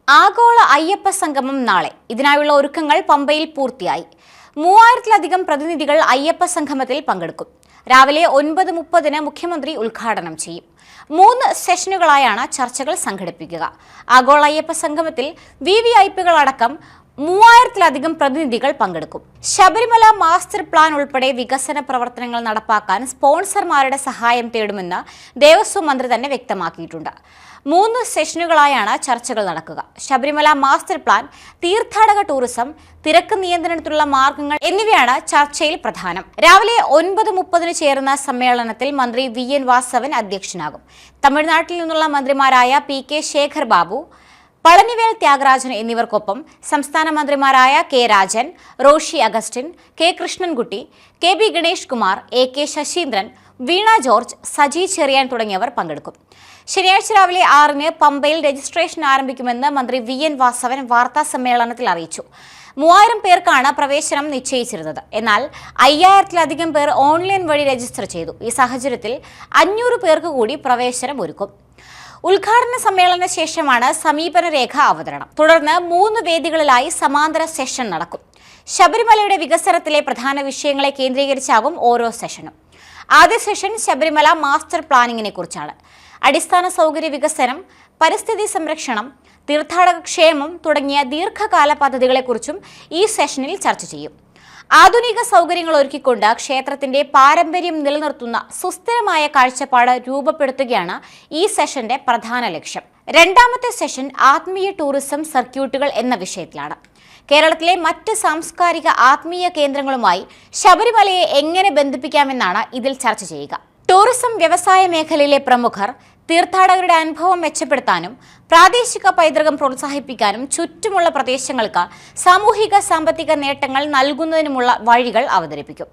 ആഗോള അയ്യപ്പ സംഗമം നാളെ. ഇതിനായുള്ള ഒരുക്കങ്ങൾ പമ്പയിൽ പൂർത്തിയായി. 3000-ലധികം പ്രതിനിധികൾ അയ്യപ്പ സംഗമത്തിൽ പങ്കെടുക്കും. രാവിലെ 9:30 മുഖ്യമന്ത്രി ഉദ്ഘാടനം ചെയ്യും. 3 സെഷനുകളായാണ് ചർച്ചകൾ സംഘടിപ്പിക്കുക. ആഗോള അയ്യപ്പ സംഗമത്തിൽ VVIPകളടക്കം 3000-ലധികം പ്രതിനിധികൾ പങ്കെടുക്കും. ശബരിമല മാസ്റ്റർ പ്ലാൻ ഉൾപ്പെടെ വികസന പ്രവർത്തനങ്ങൾ നടപ്പാക്കാൻ സ്പോൺസർമാരുടെ സഹായം തേടുമെന്ന് ദേവസ്വം മന്ത്രി തന്നെ വ്യക്തമാക്കിയിട്ടുണ്ട്. 3 സെഷനുകളായാണ് ചർച്ചകൾ നടക്കുക. ശബരിമല മാസ്റ്റർ പ്ലാൻ, തീർത്ഥാടക ടൂറിസം, തിരക്ക് നിയന്ത്രണത്തിനുള്ള മാർഗങ്ങൾ എന്നിവയാണ് ചർച്ചയിൽ പ്രധാനം. രാവിലെ 9:30 ചേരുന്ന സമ്മേളനത്തിൽ മന്ത്രി VN വാസവൻ അധ്യക്ഷനാകും. തമിഴ്നാട്ടിൽ നിന്നുള്ള മന്ത്രിമാരായ PK ശേഖർ ബാബു, പളനിവേൽ ത്യാഗരാജൻ എന്നിവർക്കൊപ്പം സംസ്ഥാന മന്ത്രിമാരായ K Rajan, Roshy Augustine, K Krishnankutty, KB Ganesh Kumar, AK Saseendran, Veena George, Saji Cherian തുടങ്ങിയവർ പങ്കെടുക്കും. ശനിയാഴ്ച രാവിലെ 6-ന് പമ്പയിൽ രജിസ്ട്രേഷൻ ആരംഭിക്കുമെന്ന് മന്ത്രി VN വാസവൻ വാർത്താ സമ്മേളനത്തിൽ അറിയിച്ചു. 3000 പേർക്കാണ് പ്രവേശനം നിശ്ചയിച്ചിരുന്നത്. എന്നാൽ 5000-ലധികം പേർ ഓൺലൈൻ വഴി രജിസ്റ്റർ ചെയ്തു. ഈ സാഹചര്യത്തിൽ 500 പേർക്ക് കൂടി പ്രവേശനം ഒരുക്കും. ഉദ്ഘാടന സമ്മേളന ശേഷമാണ് സമീപന രേഖ അവതരണം. തുടർന്ന് 3 വേദികളിലായി സമാന്തര സെഷൻ നടക്കും. ശബരിമലയുടെ വികസനത്തിലെ പ്രധാന വിഷയങ്ങളെ കേന്ദ്രീകരിച്ചാകും ഓരോ സെഷനും. ആദ്യ സെഷൻ ശബരിമല മാസ്റ്റർ പ്ലാനിങ്ങിനെ കുറിച്ചാണ്. അടിസ്ഥാന സൗകര്യ വികസനം, പരിസ്ഥിതി സംരക്ഷണം, തീർത്ഥാടക ക്ഷേമം തുടങ്ങിയ ദീർഘകാല പദ്ധതികളെക്കുറിച്ചും ഈ സെഷനിൽ ചർച്ച ചെയ്യും. ആധുനിക സൗകര്യങ്ങൾ ഒരുക്കിക്കൊണ്ട് ക്ഷേത്രത്തിന്റെ പാരമ്പര്യം നിലനിർത്തുന്ന സുസ്ഥിരമായ കാഴ്ചപ്പാട് രൂപപ്പെടുത്തുകയാണ് ഈ സെഷന്റെ പ്രധാന ലക്ഷ്യം. രണ്ടാമത്തെ സെഷൻ ആത്മീയ ടൂറിസം സർക്യൂട്ടുകൾ എന്ന വിഷയത്തിലാണ്. കേരളത്തിലെ മറ്റ് സാംസ്കാരിക ആത്മീയ കേന്ദ്രങ്ങളുമായി ശബരിമലയെ എങ്ങനെ ബന്ധിപ്പിക്കാമെന്നാണ് ഇതിൽ ചർച്ച ചെയ്യുക. ടൂറിസം വ്യവസായ മേഖലയിലെ പ്രമുഖർ തീർത്ഥാടകരുടെ അനുഭവം മെച്ചപ്പെടുത്താനും പ്രാദേശിക പൈതൃകം പ്രോത്സാഹിപ്പിക്കാനും ചുറ്റുമുള്ള പ്രദേശങ്ങൾക്ക് സാമൂഹിക സാമ്പത്തിക നേട്ടങ്ങൾ നൽകുന്നതിനുമുള്ള വഴികൾ അവതരിപ്പിക്കും.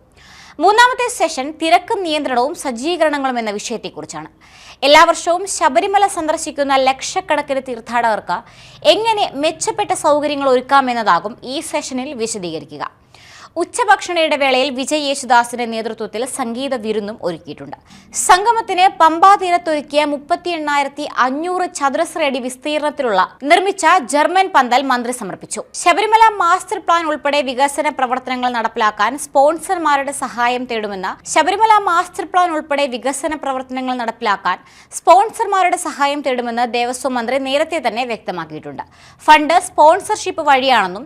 മൂന്നാമത്തെ സെഷൻ തിരക്ക് നിയന്ത്രണവും സജ്ജീകരണങ്ങളും എന്ന വിഷയത്തെക്കുറിച്ചാണ്. എല്ലാ വർഷവും ശബരിമല സന്ദർശിക്കുന്ന ലക്ഷക്കണക്കിന് തീർത്ഥാടകർക്ക് എങ്ങനെ മെച്ചപ്പെട്ട സൗകര്യങ്ങൾ ഒരുക്കാമെന്നതാകും ഈ സെഷനിൽ വിശദീകരിക്കുക. ഉച്ചഭക്ഷണ ഇടവേളയിൽ വിജയ് യേശുദാസിന്റെ നേതൃത്വത്തിൽ സംഗീത വിരുന്നും ഒരുക്കിയിട്ടുണ്ട്. സംഗമത്തിന് പമ്പാ തീരത്തൊരുക്കിയ 38,500 ചതുരശ്ര അടി വിസ്തീർണത്തിലുള്ള നിർമ്മിച്ച ജർമ്മൻ പന്തൽ മന്ത്രി സമർപ്പിച്ചു. ശബരിമല മാസ്റ്റർ പ്ലാൻ ഉൾപ്പെടെ വികസന പ്രവർത്തനങ്ങൾ നടപ്പിലാക്കാൻ സ്പോൺസർമാരുടെ സഹായം തേടുമെന്ന് ദേവസ്വം മന്ത്രി നേരത്തെ തന്നെ വ്യക്തമാക്കിയിട്ടുണ്ട്. ഫണ്ട് സ്പോൺസർഷിപ്പ് വഴിയാണെന്നും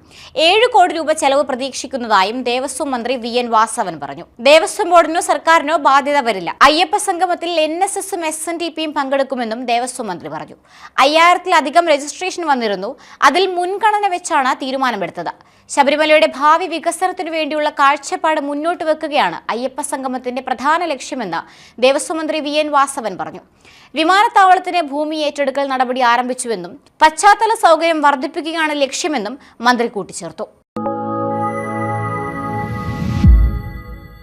7 കോടി രൂപ ചെലവ് പ്രതീക്ഷിക്കുന്നതായും ദേവസ്വം മന്ത്രി VN വാസവൻ പറഞ്ഞു. ദേവസ്വം ബോർഡിനോ സർക്കാരിനോ ബാധ്യത വരില്ല. അയ്യപ്പ സംഗമത്തിൽ NSSും SNDPയും പങ്കെടുക്കുമെന്നും ദേവസ്വം മന്ത്രി പറഞ്ഞു. 5000-ലധികം രജിസ്ട്രേഷൻ വന്നിരുന്നു. അതിൽ മുൻഗണന വെച്ചാണ് തീരുമാനമെടുത്തത്. ശബരിമലയുടെ ഭാവി വികസനത്തിനു വേണ്ടിയുള്ള കാഴ്ചപ്പാട് മുന്നോട്ട് വെക്കുകയാണ് അയ്യപ്പ സംഗമത്തിന്റെ പ്രധാന ലക്ഷ്യമെന്ന് ദേവസ്വം മന്ത്രി VN വാസവൻ പറഞ്ഞു. വിമാനത്താവളത്തിന് ഭൂമി ഏറ്റെടുക്കൽ നടപടി ആരംഭിച്ചുവെന്നും പശ്ചാത്തല സൗകര്യം വർദ്ധിപ്പിക്കുകയാണ് ലക്ഷ്യമെന്നും മന്ത്രി കൂട്ടിച്ചേർത്തു.